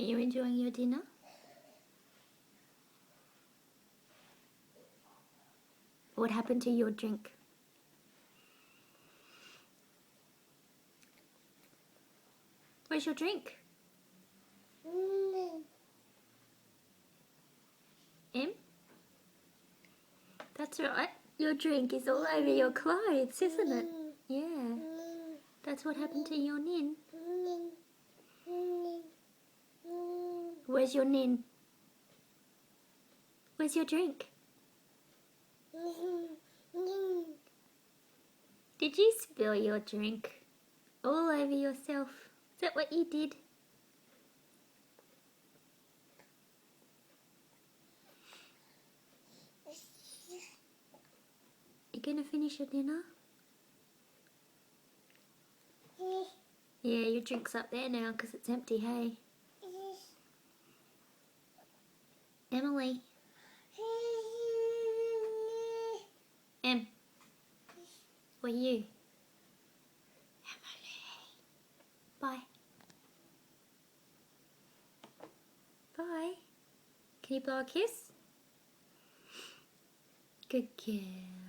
you enjoying your dinner? What happened to your drink? Where's your drink? Em? That's right. Your drink is all over your clothes, isn't it? Yeah. That's what happened to your nin. Where's your nin? Where's your drink? Did you spill your drink all over yourself? Is that what you did? You gonna finish your dinner? Yeah, your drink's up there now because it's empty, hey? Emily. Em. Where are you? Emily. Bye. Bye. Can you blow a kiss? Good girl.